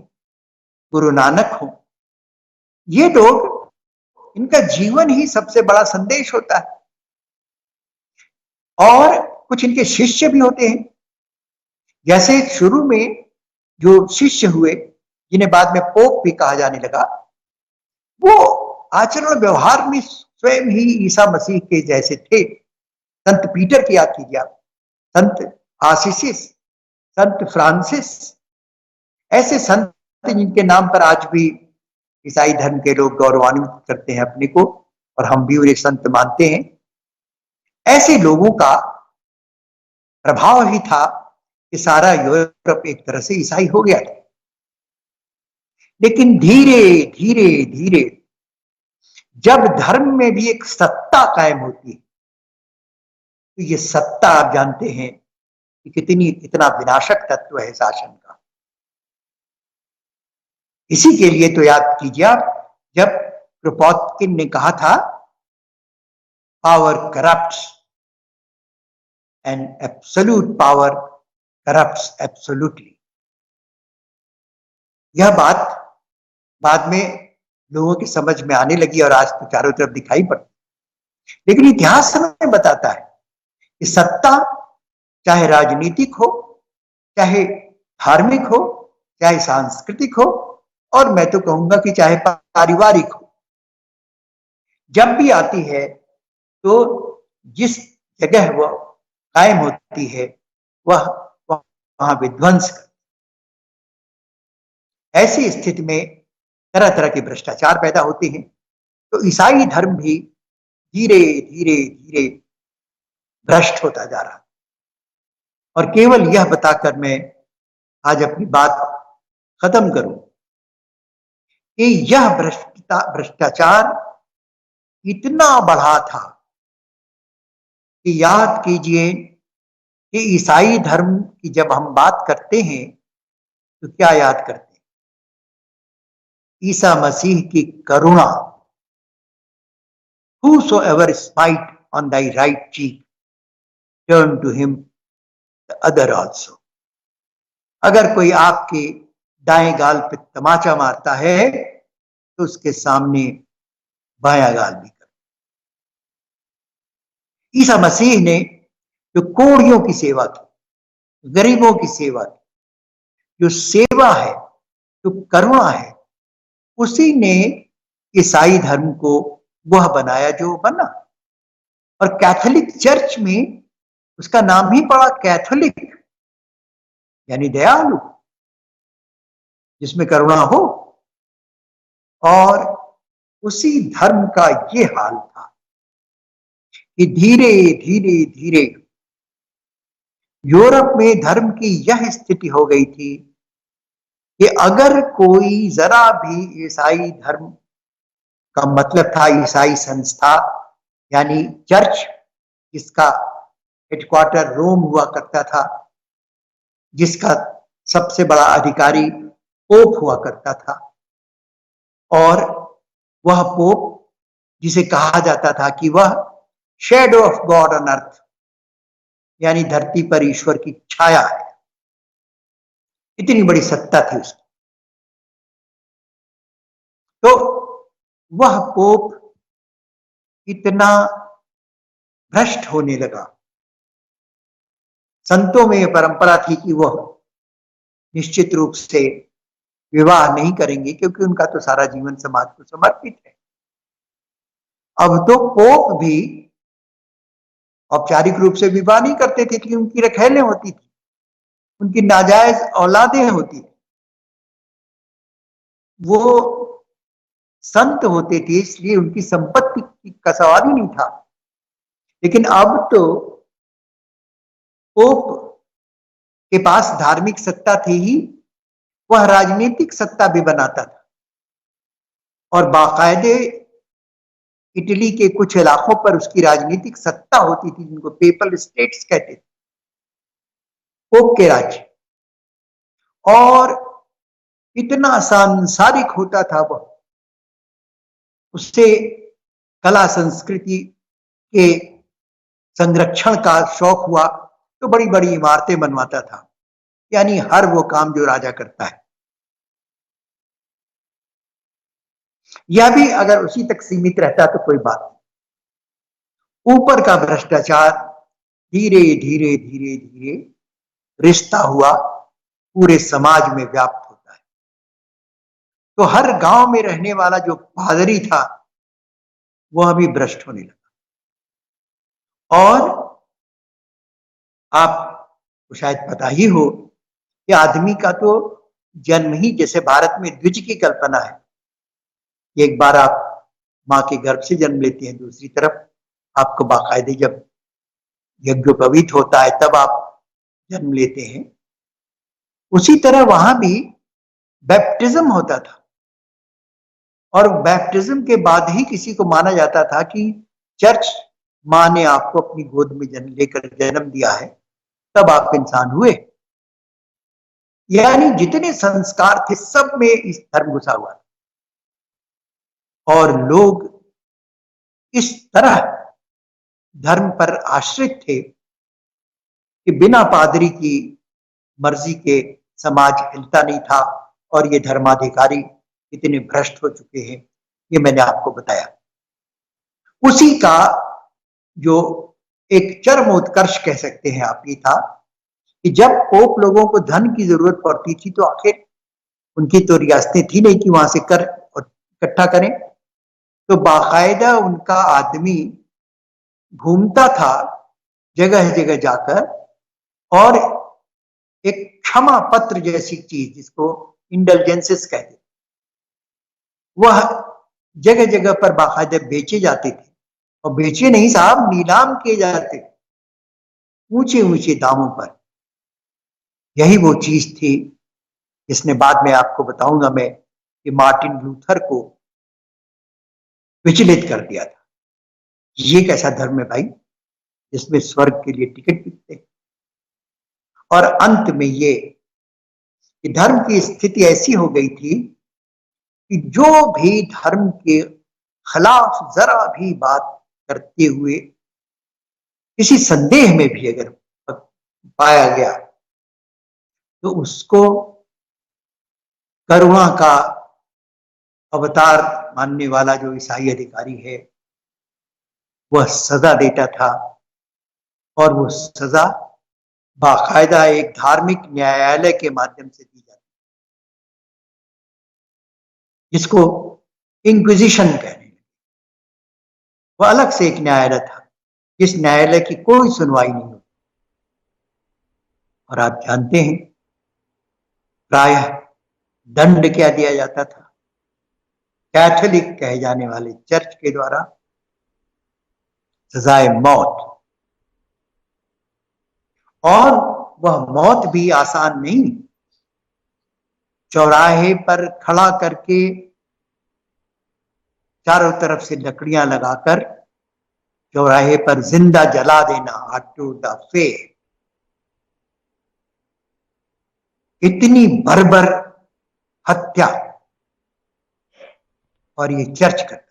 गुरु नानक हो, ये लोग, इनका जीवन ही सबसे बड़ा संदेश होता है। और कुछ इनके शिष्य भी होते हैं, जैसे शुरू में जो शिष्य हुए जिन्हें बाद में पोप भी कहा जाने लगा, वो आचरण व्यवहार में स्वयं ही ईसा मसीह के जैसे थे। संत पीटर की याद कीजिए आप, संत आसीसिस, संत फ्रांसिस, ऐसे संत जिनके नाम पर आज भी ईसाई धर्म के लोग गौरवान्वित करते हैं अपने को, और हम भी उन्हें संत मानते हैं। ऐसे लोगों का प्रभाव ही था कि सारा यूरोप एक तरह से ईसाई हो गया था। लेकिन धीरे धीरे धीरे जब धर्म में भी एक सत्ता कायम होती है, तो ये सत्ता आप जानते हैं कि कितना विनाशक तत्व है शासन का। इसी के लिए तो याद कीजिए आप, जब क्रोपोत्किन ने कहा था power corrupts and absolute power corrupts absolutely, यह बात बाद में लोगों की समझ में आने लगी और आज तो चारों तरफ दिखाई पड़ती। लेकिन इतिहास हमें बताता है कि सत्ता चाहे राजनीतिक हो, चाहे धार्मिक हो, चाहे सांस्कृतिक हो, और मैं तो कहूंगा कि चाहे पारिवारिक हो, जब भी आती है तो जिस जगह वह कायम होती है वह वहां विध्वंस कर। ऐसी स्थिति में तरह तरह के भ्रष्टाचार पैदा होते हैं। तो ईसाई धर्म भी धीरे धीरे धीरे भ्रष्ट होता जा रहा। और केवल यह बताकर मैं आज अपनी बात खत्म करूं कि यह भ्रष्टाचार इतना बढ़ा था कि याद कीजिए कि ईसाई धर्म की जब हम बात करते हैं तो क्या याद करते हैं? ईसा मसीह की करुणा, whosoever smite on thy right cheek, turn to him the other also. अगर कोई आपके दाएं गाल पे तमाचा मारता है तो उसके सामने बायां गाल भी कर। ईसा मसीह ने जो कोढ़ियों की सेवा की, गरीबों की सेवा की, जो सेवा है, जो करुणा है, उसी ने ईसाई धर्म को वह बनाया जो बना। और कैथोलिक चर्च में उसका नाम ही पड़ा कैथोलिक, यानी दयालु, जिसमें करुणा हो। और उसी धर्म का ये हाल था कि धीरे धीरे धीरे यूरोप में धर्म की यह स्थिति हो गई थी कि अगर कोई जरा भी ईसाई धर्म का मतलब था, ईसाई संस्था यानी चर्च, जिसका हेडक्वार्टर रोम हुआ करता था, जिसका सबसे बड़ा अधिकारी पोप हुआ करता था, और वह पोप जिसे कहा जाता था कि वह shadow of God on earth, यानी धरती पर ईश्वर की छाया है, इतनी बड़ी सत्ता थी उसकी। तो वह पोप इतना भ्रष्ट होने लगा। संतों में यह परंपरा थी कि वह निश्चित रूप से विवाह नहीं करेंगे, क्योंकि उनका तो सारा जीवन समाज को समर्पित है। अब तो पोप भी औपचारिक रूप से विवाह नहीं करते थे, क्योंकि उनकी रखैलें होती थी, उनकी नाजायज औलादें होती थी। वो संत होते थे, इसलिए उनकी संपत्ति का सवाल ही नहीं था। लेकिन अब तो पोप के पास धार्मिक सत्ता थी ही, वह राजनीतिक सत्ता भी बनाता था, और बाकायदे इटली के कुछ इलाकों पर उसकी राजनीतिक सत्ता होती थी, जिनको पेपल स्टेट्स कहते थे, पोप के राज्य। और इतना सांसारिक होता था वह, उससे कला संस्कृति के संरक्षण का शौक हुआ तो बड़ी बड़ी इमारतें बनवाता था, यानी हर वो काम जो राजा करता है। यह भी अगर उसी तक सीमित रहता तो कोई बात नहीं। ऊपर का भ्रष्टाचार धीरे धीरे धीरे धीरे रिश्ता हुआ पूरे समाज में व्याप्त होता है। तो हर गांव में रहने वाला जो पादरी था वह भी भ्रष्ट होने लगा। और आपको शायद पता ही हो कि आदमी का तो जन्म ही, जैसे भारत में द्विज की कल्पना है, एक बार आप मां के गर्भ से जन्म लेते हैं, दूसरी तरफ आपको बाकायदे जब यज्ञोपवीत होता है तब आप जन्म लेते हैं। उसी तरह वहां भी बैप्टिज्म होता था, और बैप्टिज्म के बाद ही किसी को माना जाता था कि चर्च मां ने आपको अपनी गोद में लेकर जन्म दिया है, तब आप इंसान हुए। यानी जितने संस्कार थे सब में इस धर्म घुसा हुआ था, और लोग इस तरह धर्म पर आश्रित थे कि बिना पादरी की मर्जी के समाज हिलता नहीं था। और ये धर्माधिकारी इतने भ्रष्ट हो चुके हैं, ये मैंने आपको बताया। उसी का जो एक चरमोत्कर्ष कह सकते हैं आप, ये था कि जब पोप लोगों को धन की जरूरत पड़ती थी तो आखिर उनकी तो रियासतें थी नहीं कि वहां से कर और इकट्ठा करें, तो बाकायदा उनका आदमी घूमता था जगह जगह जाकर, और एक क्षमा पत्र जैसी चीज, जिसको इंडल्जेंसेस कहते, वह जगह जगह पर बाकायदा बेचे जाते थे। और बेचे नहीं साहब, नीलाम किए जाते ऊंचे ऊंचे दामों पर। यही वो चीज थी जिसने बाद में आपको बताऊंगा मैं कि मार्टिन लूथर को विचलित कर दिया था। ये कैसा धर्म है भाई जिसमें स्वर्ग के लिए टिकट बिकते। और अंत में ये कि धर्म की स्थिति ऐसी हो गई थी कि जो भी धर्म के खिलाफ जरा भी बात करते हुए किसी संदेह में भी अगर पाया गया तो उसको करुणा का अवतार मानने वाला जो ईसाई अधिकारी है वह सजा देता था। और वो सजा बाकायदा एक धार्मिक न्यायालय के माध्यम से दी जाती, जिसको इंक्विजिशन कहने लगे। वह अलग से एक न्यायालय था, जिस न्यायालय की कोई सुनवाई नहीं होती, और आप जानते हैं प्रायः दंड क्या दिया जाता था? कैथोलिक कहे जाने वाले चर्च के द्वारा सजाए मौत। और वह मौत भी आसान नहीं, चौराहे पर खड़ा करके चारों तरफ से लकड़ियां लगाकर चौराहे पर जिंदा जला देना, टू द फेस। इतनी बर्बर हत्या, और ये चर्च करता।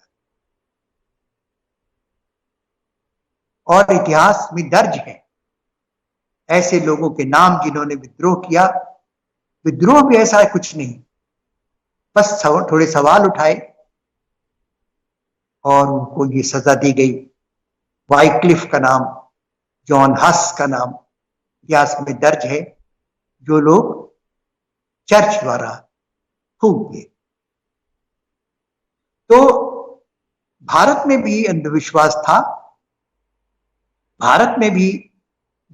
और इतिहास में दर्ज है ऐसे लोगों के नाम जिन्होंने विद्रोह किया। विद्रोह भी ऐसा है कुछ नहीं, बस थोड़े सवाल उठाए और उनको ये सजा दी गई। वाइक्लिफ का नाम, जॉन हस का नाम इतिहास में दर्ज है, जो लोग चर्च द्वारा फूंक दिए। तो भारत में भी अंधविश्वास था, भारत में भी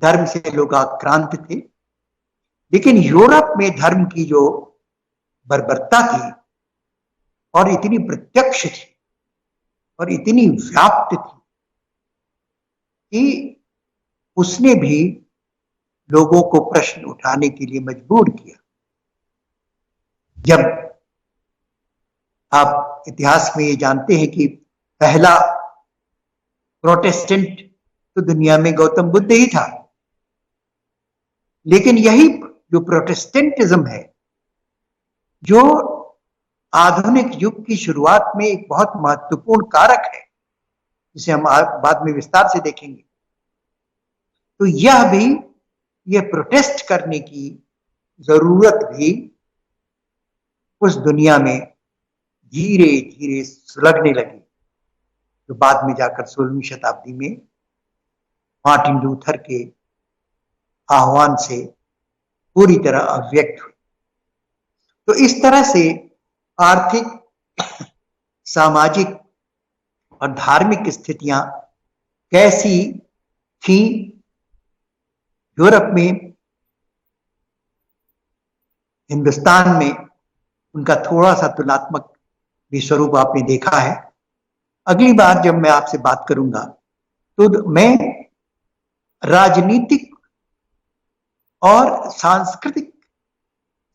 धर्म से लोग आक्रांत थे, लेकिन यूरोप में धर्म की जो बर्बरता थी और इतनी प्रत्यक्ष थी और इतनी व्याप्त थी कि उसने भी लोगों को प्रश्न उठाने के लिए मजबूर किया। जब आप इतिहास में ये जानते हैं कि पहला प्रोटेस्टेंट तो दुनिया में गौतम बुद्ध ही था, लेकिन यही जो प्रोटेस्टेंटिज्म है, जो आधुनिक युग की शुरुआत में एक बहुत महत्वपूर्ण कारक है, जिसे हम बाद में विस्तार से देखेंगे, तो यह प्रोटेस्ट करने की जरूरत भी उस दुनिया में धीरे धीरे सुलगने लगी, जो बाद में जाकर 16वीं शताब्दी में मार्टिन लूथर के आह्वान से पूरी तरह अव्यक्त हुई। तो इस तरह से आर्थिक, सामाजिक और धार्मिक स्थितियां कैसी थी यूरोप में, हिंदुस्तान में, उनका थोड़ा सा तुलनात्मक भी स्वरूप आपने देखा है। अगली बार जब मैं आपसे बात करूंगा तो मैं राजनीतिक और सांस्कृतिक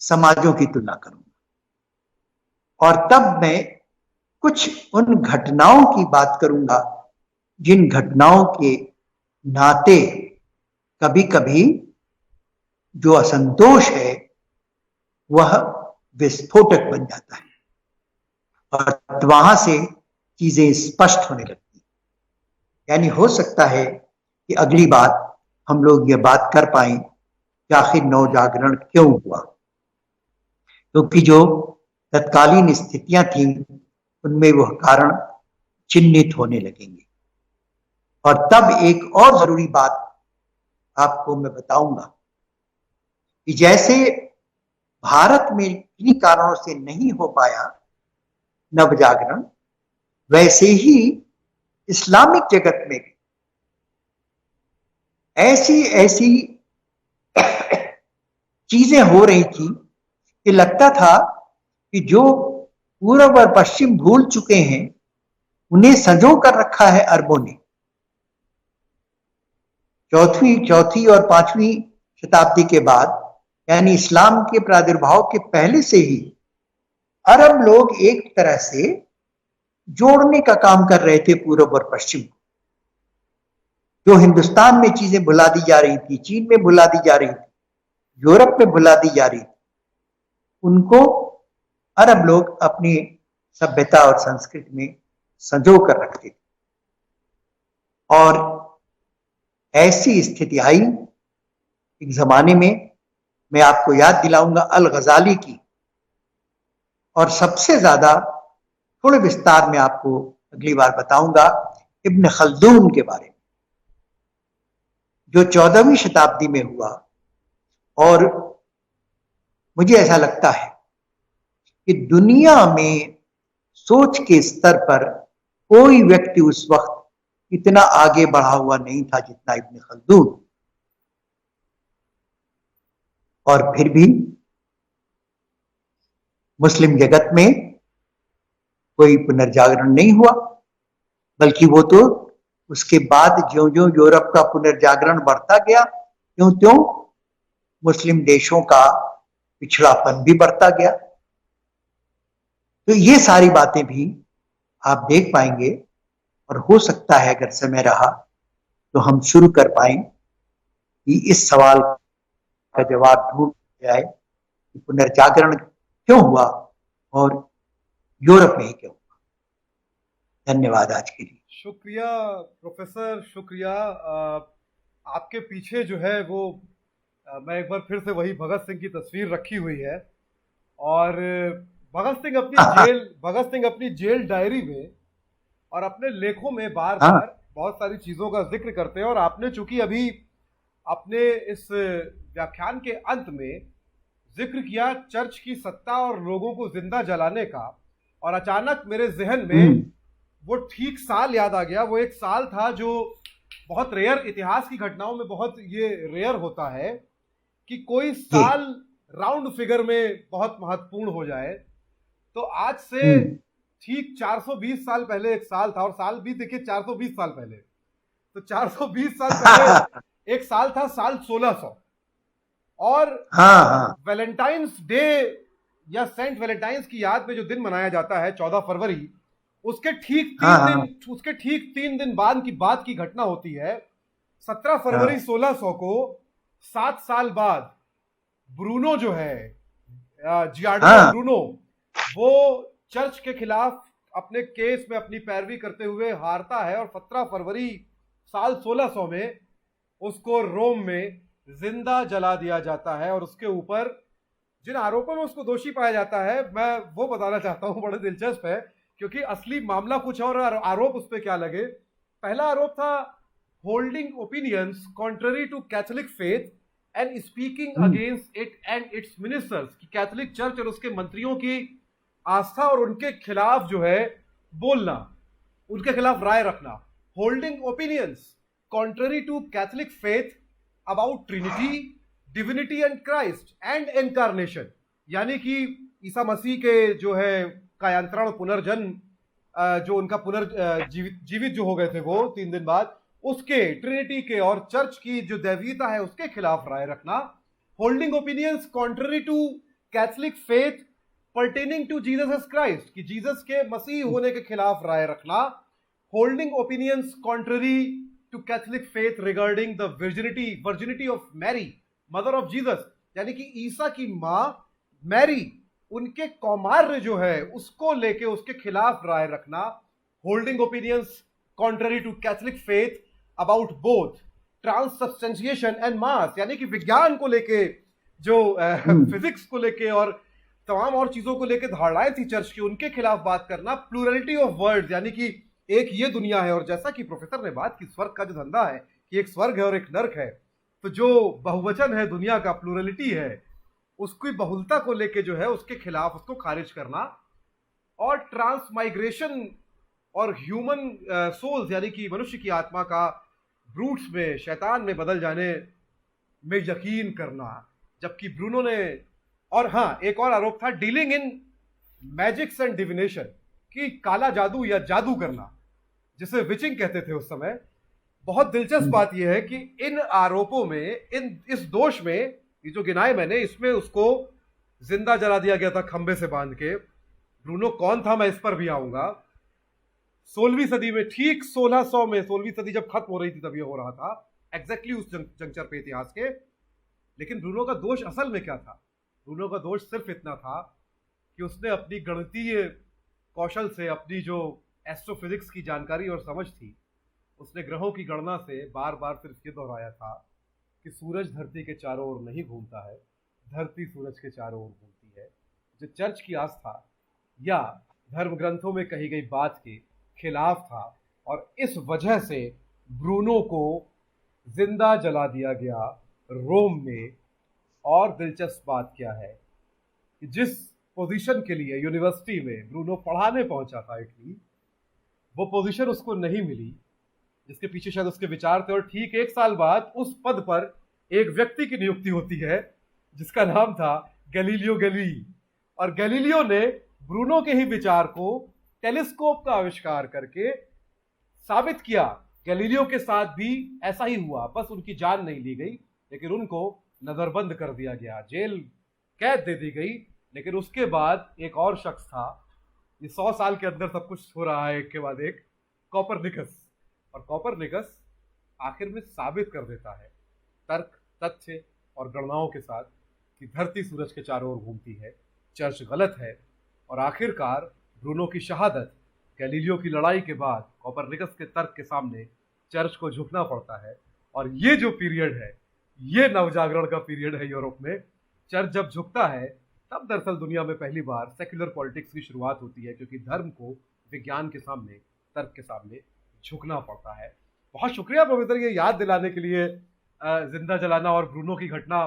समाजों की तुलना करूंगा, और तब मैं कुछ उन घटनाओं की बात करूंगा जिन घटनाओं के नाते कभी कभी जो असंतोष है वह विस्फोटक बन जाता है, और वहां से चीजें स्पष्ट होने लगती हैं। यानी हो सकता है कि अगली बार हम लोग ये बात कर पाए कि आखिर नवजागरण क्यों हुआ, क्योंकि जो तत्कालीन स्थितियां थी उनमें वह कारण चिन्हित होने लगेंगे। और तब एक और जरूरी बात आपको मैं बताऊंगा कि जैसे भारत में किन्हीं कारणों से नहीं हो पाया नवजागरण, वैसे ही इस्लामिक जगत में भी ऐसी ऐसी चीजें हो रही थी कि लगता था कि जो पूर्व और पश्चिम भूल चुके हैं उन्हें संजो कर रखा है अरबों ने। चौथी और 5वीं शताब्दी के बाद, यानी इस्लाम के प्रादुर्भाव के पहले से ही अरब लोग एक तरह से जोड़ने का काम कर रहे थे पूर्व और पश्चिम को। जो हिंदुस्तान में चीजें भुला दी जा रही थी, चीन में भुला दी जा रही थी, यूरोप में भुला दी जा रही थी, उनको अरब लोग अपनी सभ्यता और संस्कृति में संजो कर रखते थे। और ऐसी स्थिति आई एक जमाने में, मैं आपको याद दिलाऊंगा अल गजाली की, और सबसे ज्यादा थोड़े विस्तार में आपको अगली बार बताऊंगा इब्न खल्दून के बारे में, जो 14वीं शताब्दी में हुआ। और मुझे ऐसा लगता है कि दुनिया में सोच के स्तर पर कोई व्यक्ति उस वक्त इतना आगे बढ़ा हुआ नहीं था जितना इब्न खल्दून। और फिर भी मुस्लिम जगत में कोई पुनर्जागरण नहीं हुआ, बल्कि वो तो उसके बाद ज्यों ज्यों यूरोप का पुनर्जागरण बढ़ता गया, त्यों त्यों मुस्लिम देशों का पिछड़ापन भी बढ़ता गया। तो ये सारी बातें भी आप देख पाएंगे, और हो सकता है अगर समय रहा तो हम शुरू कर पाए कि इस सवाल का जवाब ढूंढ जाए कि पुनर्जागरण क्यों हुआ और यूरोप में ही क्यों हुआ। धन्यवाद आज के लिए। शुक्रिया प्रोफेसर, शुक्रिया। आपके पीछे जो है वो मैं एक बार फिर से वही भगत सिंह की तस्वीर रखी हुई है, और भगत सिंह अपनी जेल डायरी में और अपने लेखों में बार बार बहुत सारी चीजों का जिक्र करते हैं। और आपने चूंकि अभी अपने इस व्याख्यान के अंत में जिक्र किया चर्च की सत्ता और लोगों को जिंदा जलाने का, और अचानक मेरे जहन में वो ठीक साल याद आ गया। वो एक साल था जो बहुत रेयर, इतिहास की घटनाओं में बहुत ये रेयर होता है कि कोई साल राउंड फिगर में बहुत महत्वपूर्ण हो जाए। तो आज से ठीक 420 साल पहले एक साल था, और साल भी देखिए 420 साल पहले, तो 420 साल पहले एक साल था, साल 1600। और वैलेंटाइंस डे या सेंट वैलेंटाइंस की याद में जो दिन मनाया जाता है 14 फरवरी, उसके ठीक 3 दिन बाद की घटना होती है। 17 फरवरी 1600 को 7 साल बाद ब्रूनो जो है, जियार्डिनो ब्रूनो, वो चर्च के खिलाफ अपने केस में अपनी पैरवी करते हुए हारता है, और 17 फरवरी साल 1600 में उसको रोम में जिंदा जला दिया जाता है। और उसके ऊपर जिन आरोपों में उसको दोषी पाया जाता है, मैं वो बताना चाहता हूं, बड़े दिलचस्प है, क्योंकि असली मामला कुछ और आरोप उस पर क्या लगे। पहला आरोप था holding opinions contrary to Catholic faith and speaking against it and its ministers, कि कैथोलिक चर्च और उसके मंत्रियों की आस्था और उनके खिलाफ जो है बोलना, उनके खिलाफ राय रखना। Holding opinions contrary to Catholic faith about Trinity, divinity and Christ and incarnation, यानी कि ईसा मसीह के जो है कायांतरण, पुनर्जन्म, जो उनका जीवित जो हो गए थे वो 3 दिन बाद, उसके, ट्रिनिटी के और चर्च की जो दैवीयता है उसके खिलाफ राय रखना। Holding opinions contrary to Catholic faith pertaining to Jesus as Christ, कि जीसस के मसीह होने के खिलाफ राय रखना। Holding opinions contrary to Catholic faith regarding the virginity of Mary mother of Jesus, यानी कि ईसा की मां मैरी, उनके कौमार्य जो है उसको लेके उसके खिलाफ राय रखना। Holding opinions contrary to Catholic faith about both transubstantiation and mass, यानी कि विज्ञान को लेके, जो फिजिक्स को लेके और तमाम और चीजों को लेके धारणाएं थी चर्च की, उनके खिलाफ बात करना। प्लूरलिटी ऑफ वर्ड्स, यानी कि एक ये दुनिया है, और जैसा कि प्रोफेसर ने बात की, स्वर्ग का जो धंधा है कि एक स्वर्ग है और एक नर्क है, तो जो बहुवचन है दुनिया का, प्लूरलिटी है, उसकी बहुलता को लेके जो है उसके खिलाफ उसको खारिज करना। और ट्रांसमाइग्रेशन और ह्यूमन सोल्स, यानी कि मनुष्य की आत्मा का ब्रूट्स में, शैतान में बदल जाने में यकीन करना। जबकि ब्रूनो ने, और हाँ, एक और आरोप था dealing in magics and divination, कि काला जादू या जादू करना, जिसे विचिंग कहते थे उस समय। बहुत दिलचस्प बात यह है कि इन आरोपों में, इस दोष में, ये जो गिनाए मैंने, इसमें उसको जिंदा जला दिया गया था खंबे से बांध के। ब्रूनो कौन था, मैं इस पर भी आऊंगा। 16वीं सदी में, ठीक 1600 में, 16वीं सदी जब खत्म हो रही थी तब ये हो रहा था, एग्जैक्टली उस जंक्चर पे इतिहास के। लेकिन ब्रूनो का दोष असल में क्या था? ब्रूनो का दोष सिर्फ इतना था कि उसने अपनी गणितीय कौशल से, अपनी जो एस्ट्रोफिजिक्स की जानकारी और समझ थी, उसने ग्रहों की गणना से बार बार सिर्फ ये दोहराया था कि सूरज धरती के चारों ओर नहीं घूमता है, धरती सूरज के चारों ओर घूमती है। जो चर्च की आस्था या धर्म ग्रंथों में कही गई बात के खिलाफ था, और इस वजह से ब्रूनो को जिंदा जला दिया गया रोम में। और दिलचस्प बात क्या है कि जिस पोजीशन के लिए यूनिवर्सिटी में ब्रूनो पढ़ाने पहुंचा था इटली, वो पोजीशन उसको नहीं मिली जिसके पीछे शायद उसके विचार थे। और ठीक 1 साल बाद उस पद पर एक व्यक्ति की नियुक्ति होती है जिसका नाम था गैलीलियो गैलीली। और गैलीलियो ने ब्रूनो के ही विचार को टेलीस्कोप का आविष्कार करके साबित किया। गैलीलियो के साथ भी ऐसा ही हुआ, बस उनकी जान नहीं ली गई, लेकिन उनको नजरबंद कर दिया गया, जेल कैद दे दी गई। लेकिन उसके बाद एक और शख्स था, ये 100 साल के अंदर सब कुछ हो रहा है एक के बाद एक, कॉपरनिकस। और कॉपरनिकस आखिर में साबित कर देता है तर्क, तथ्य और गणनाओं के साथ कि धरती सूरज के चारों ओर घूमती है, चर्च गलत है। और आखिरकार ब्रूनो की शहादत, गैलीलियो की लड़ाई के बाद कॉपरनिकस के तर्क के सामने चर्च को झुकना पड़ता है। और ये जो पीरियड है, ये नवजागरण का पीरियड है यूरोप में। चर्च जब झुकता है तब दरअसल दुनिया में पहली बार सेक्युलर पॉलिटिक्स की शुरुआत होती है, क्योंकि धर्म को विज्ञान के सामने, तर्क के सामने झुकना पड़ता है। बहुत शुक्रिया प्रोफेसर ये याद दिलाने के लिए, जिंदा जलाना और ब्रूनो की घटना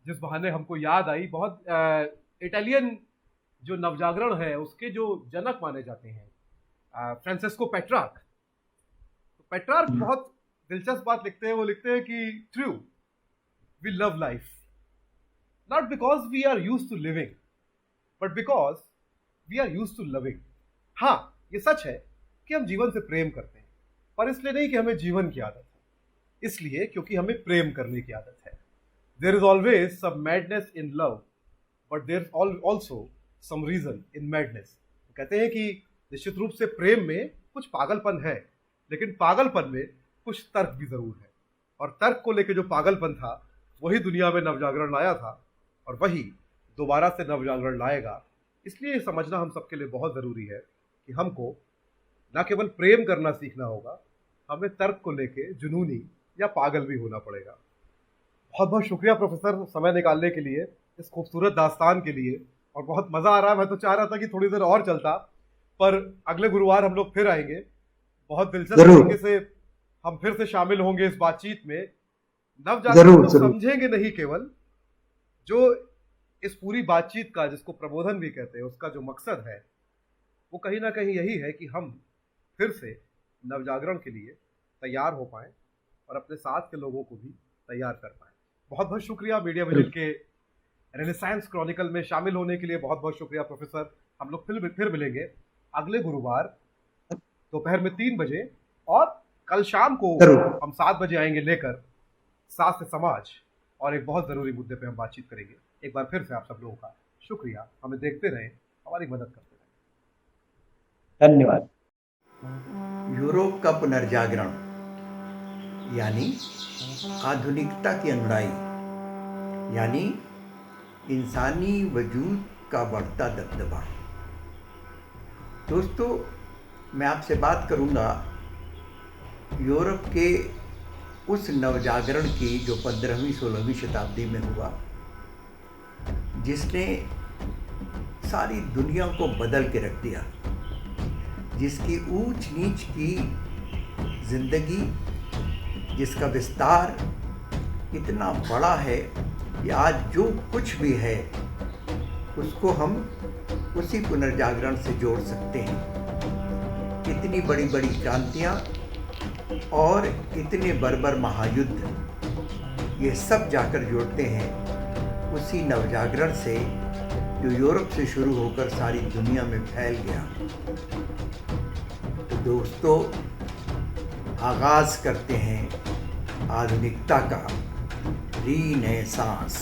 जिस बहाने हमको याद आई। बहुत इटालियन जो नवजागरण है उसके जो जनक माने जाते हैं फ्रांसिस्को पेट्रार्क। तो पेट्रार्क बहुत दिलचस्प बात लिखते हैं। वो लिखते हैं कि true, we love life not because we are used to living but because we are used to loving. हाँ, ये सच है कि हम जीवन से प्रेम करते हैं, पर इसलिए नहीं कि हमें जीवन की आदत है, इसलिए क्योंकि हमें प्रेम करने की आदत है। There is always some madness in love but there is also some reason in madness. कहते हैं कि निश्चित रूप से प्रेम में कुछ पागलपन है, लेकिन पागलपन में कुछ तर्क भी जरूर है। और तर्क को लेकर जो पागलपन था वही दुनिया में नवजागरण लाया था, और वही दोबारा से नवजागरण लाएगा। इसलिए ये समझना हम सबके लिए बहुत जरूरी है कि हमको न केवल प्रेम करना सीखना होगा, हमें तर्क को लेके जुनूनी या पागल भी होना पड़ेगा। बहुत बहुत शुक्रिया प्रोफेसर समय निकालने के लिए, इस खूबसूरत दास्तान के लिए। और बहुत मजा आ रहा है। मैं तो चाह रहा था कि थोड़ी देर और चलता, पर अगले गुरुवार हम लोग फिर आएंगे। बहुत दिलचस्प तरीके से हम फिर से शामिल होंगे इस बातचीत में। नवजागरण को समझेंगे नहीं केवल, जो इस पूरी बातचीत का, जिसको प्रबोधन भी कहते हैं, उसका जो मकसद है वो कहीं ना कहीं यही है कि हम फिर से नवजागरण के लिए तैयार हो पाएं और अपने साथ के लोगों को भी तैयार कर पाएं। बहुत बहुत शुक्रिया मीडिया विजन के रेनेसांस क्रॉनिकल में शामिल होने के लिए। बहुत बहुत शुक्रिया प्रोफेसर। हम लोग फिर मिलेंगे अगले गुरुवार दोपहर में 3 बजे, और कल शाम को हम 7 बजे आएंगे लेकर स्वास्थ्य समाज, और एक बहुत जरूरी मुद्दे पे हम बातचीत करेंगे। एक बार फिर से आप सब लोगों का शुक्रिया। हमें देखते रहें, हमारी मदद करते रहें। धन्यवाद। यूरोप का पुनर्जागरण यानी आधुनिकता की अनुयायी, यानी इंसानी वजूद का बढ़ता दबदबा। दोस्तों, मैं आपसे बात करूंगा यूरोप के उस नवजागरण की जो 15वीं-16वीं शताब्दी में हुआ, जिसने सारी दुनिया को बदल के रख दिया, जिसकी ऊंच नीच की जिंदगी, जिसका विस्तार इतना बड़ा है कि आज जो कुछ भी है उसको हम उसी पुनर्जागरण से जोड़ सकते हैं। इतनी बड़ी बड़ी क्रांतियाँ और इतने बर्बर महायुद्ध, ये सब जाकर जुड़ते हैं उसी नवजागरण से जो यूरोप से शुरू होकर सारी दुनिया में फैल गया। तो दोस्तों, आगाज़ करते हैं आधुनिकता का रीनेसांस।